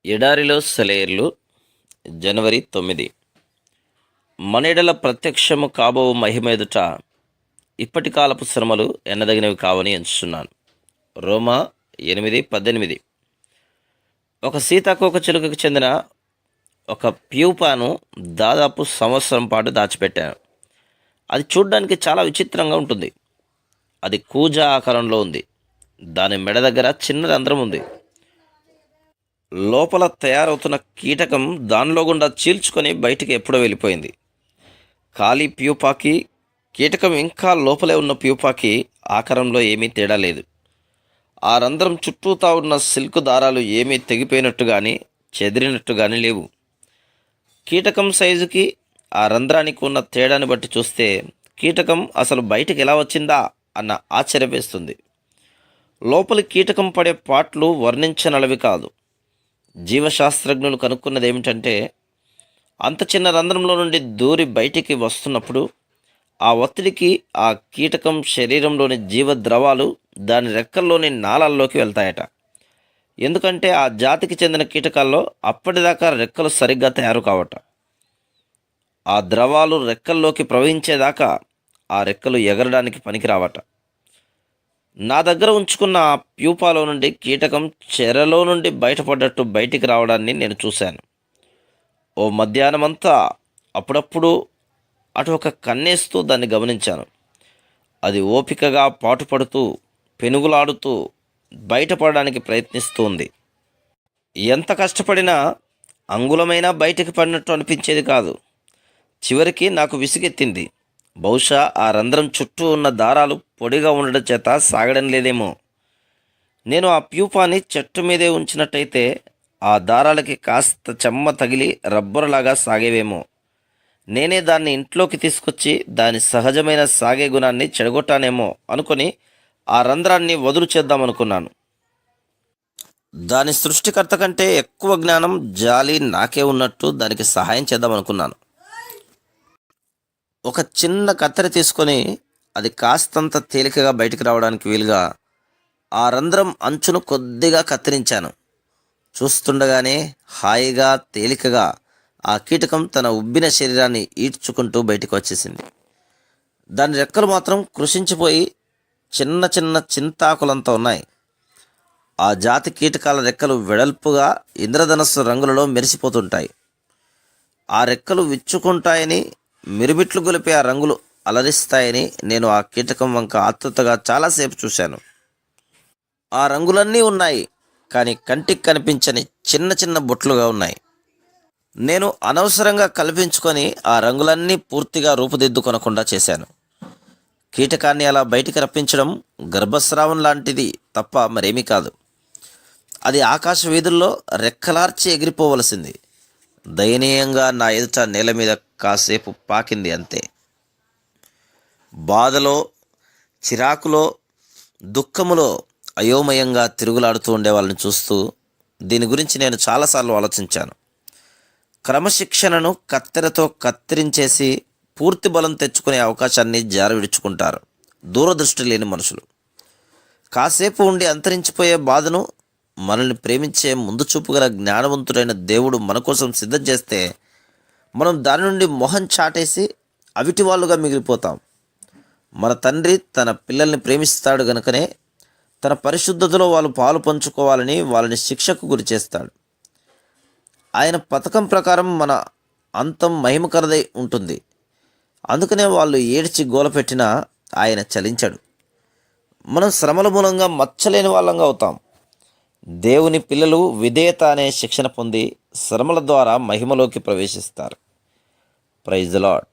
ఎడారిలో సెలయేర్లు జనవరి 9. మనెడల ప్రత్యక్షము కాబో మహిమ ఎదుట ఇప్పటి కాలపు శ్రమలు ఎన్నదగినవి కావని ఎంచుతున్నాను. రోమా 8:18. ఒక సీతాకోకచిలుకకు చెందిన ఒక ప్యూపాను దాదాపు సంవత్సరం పాటు దాచిపెట్టాను. అది చూడ్డానికి చాలా విచిత్రంగా ఉంటుంది. అది కూజా ఆకారంలో ఉంది. దాని మెడ దగ్గర చిన్న రంధ్రం ఉంది. లోపల తయారవుతున్న కీటకం దానిలో గుండా చీల్చుకొని బయటికి ఎప్పుడో వెళ్ళిపోయింది. ఖాళీ ప్యూపాకి, కీటకం ఇంకా లోపలే ఉన్న ప్యూపాకి ఆకారంలో ఏమీ తేడా లేదు. ఆ రంధ్రం చుట్టూతా ఉన్న సిల్క్ దారాలు ఏమీ తెగిపోయినట్టు కానీ చెదిరినట్టు కానీ లేవు. కీటకం సైజుకి ఆ రంధ్రానికి ఉన్న తేడాని బట్టి చూస్తే కీటకం అసలు బయటికి ఎలా వచ్చిందా అన్న ఆశ్చర్యం వేస్తుంది. లోపలి కీటకం పడే పాట్లు వర్ణించనలవి కాదు. జీవశాస్త్రజ్ఞులు కనుక్కున్నది ఏమిటంటే, అంత చిన్న రంధ్రంలో నుండి దూరి బయటికి వస్తున్నప్పుడు ఆ ఒత్తిడికి ఆ కీటకం శరీరంలోని జీవద్రవాలు దాని రెక్కల్లోని నాళాల్లోకి వెళ్తాయట. ఎందుకంటే ఆ జాతికి చెందిన కీటకాల్లో అప్పటిదాకా రెక్కలు సరిగ్గా తయారు కావట. ఆ ద్రవాలు రెక్కల్లోకి ప్రవహించేదాకా ఆ రెక్కలు ఎగరడానికి పనికిరావట. నా దగ్గర ఉంచుకున్న ఆ ప్యూపాలో నుండి కీటకం చెరలో నుండి బయటపడ్డట్టు బయటికి రావడాన్ని నేను చూశాను. ఓ మధ్యాహ్నమంతా అప్పుడప్పుడు అటు ఒక కన్నేస్తూ దాన్ని గమనించాను. అది ఓపికగా పాటుపడుతూ పెనుగులాడుతూ బయటపడడానికి ప్రయత్నిస్తుంది. ఎంత కష్టపడినా అంగుళమైనా బయటికి పడినట్టు అనిపించేది కాదు. చివరికి నాకు విసుగెత్తింది. బహుశా ఆ రంధ్రం చుట్టూ ఉన్న దారాలు పొడిగా ఉండడం చేత సాగడం లేదేమో. నేను ఆ ప్యూపాని చెట్టు మీదే ఉంచినట్టయితే ఆ దారాలకి కాస్త చెమ్మ తగిలి రబ్బరులాగా సాగేవేమో. నేనే దాన్ని ఇంట్లోకి తీసుకొచ్చి దాని సహజమైన సాగే గుణాన్ని చెడగొట్టానేమో అనుకొని ఆ రంధ్రాన్ని వదులు చేద్దామనుకున్నాను. దాని సృష్టికర్త కంటే ఎక్కువ జ్ఞానం, జాలి నాకే ఉన్నట్టు దానికి సహాయం చేద్దామనుకున్నాను. ఒక చిన్న కత్తెర తీసుకొని అది కాస్తంత తేలికగా బయటికి రావడానికి వీలుగా ఆ రంధ్రం అంచును కొద్దిగా కత్తిరించాను. చూస్తుండగానే హాయిగా తేలికగా ఆ కీటకం తన ఉబ్బిన శరీరాన్ని ఈడ్చుకుంటూ బయటికి వచ్చేసింది. దాని రెక్కలు మాత్రం కృషించిపోయి చిన్న చిన్న చింతాకులంతా ఉన్నాయి. ఆ జాతి కీటకాల రెక్కలు వెడల్పుగా ఇంద్రధనస్సు రంగులలో మెరిసిపోతుంటాయి. ఆ రెక్కలు విచ్చుకుంటాయని, మిరుమిట్లు గొలిపే ఆ రంగులు అలరిస్తాయని నేను ఆ కీటకం వంక ఆతృతగా చాలాసేపు చూశాను. ఆ రంగులన్నీ ఉన్నాయి, కానీ కంటికి కనిపించని చిన్న చిన్న బొట్లుగా ఉన్నాయి. నేను అనవసరంగా కల్పించుకొని ఆ రంగులన్నీ పూర్తిగా రూపుదిద్దుకొనకుండా చేశాను. కీటకాన్ని అలా బయటికి రప్పించడం గర్భస్రావం లాంటిది తప్ప మరేమీ కాదు. అది ఆకాశ వీధుల్లో రెక్కలార్చి ఎగిరిపోవలసింది. దయనీయంగా నా ఎదుట నేల మీద కాసేపు పాకింది అంతే. బాధలో, చిరాకులో, దుఃఖములో అయోమయంగా తిరుగులాడుతూ ఉండే వాళ్ళని చూస్తూ దీని గురించి నేను చాలాసార్లు ఆలోచించాను. క్రమశిక్షణను కత్తెరతో కత్తిరించేసి పూర్తి బలం తెచ్చుకునే అవకాశాన్ని జార విడుచుకుంటారు దూరదృష్టి లేని మనుషులు. కాసేపు ఉండి అంతరించిపోయే బాధను మనల్ని ప్రేమించే ముందు చూపు గల జ్ఞానవంతుడైన దేవుడు మన కోసం సిద్ధం చేస్తే మనం దాని నుండి మొహం చాటేసి అవిటి వాళ్ళుగా మిగిలిపోతాం. మన తండ్రి తన పిల్లల్ని ప్రేమిస్తాడు గనుకనే తన పరిశుద్ధతలో వాళ్ళు పాలు పంచుకోవాలని వాళ్ళని శిక్షకు గురి చేస్తాడు. ఆయన పథకం ప్రకారం మన అంతం మహిమకరదై ఉంటుంది. అందుకనే వాళ్ళు ఏడ్చి గోలపెట్టినా ఆయన చలించడు. మనం శ్రమల మూలంగా మచ్చలేని వాళ్ళంగా అవుతాం. దేవుని పిల్లలు విధేయత అనే శిక్షణ పొంది శ్రమల ద్వారా మహిమలోకి ప్రవేశిస్తారు. Praise the lord.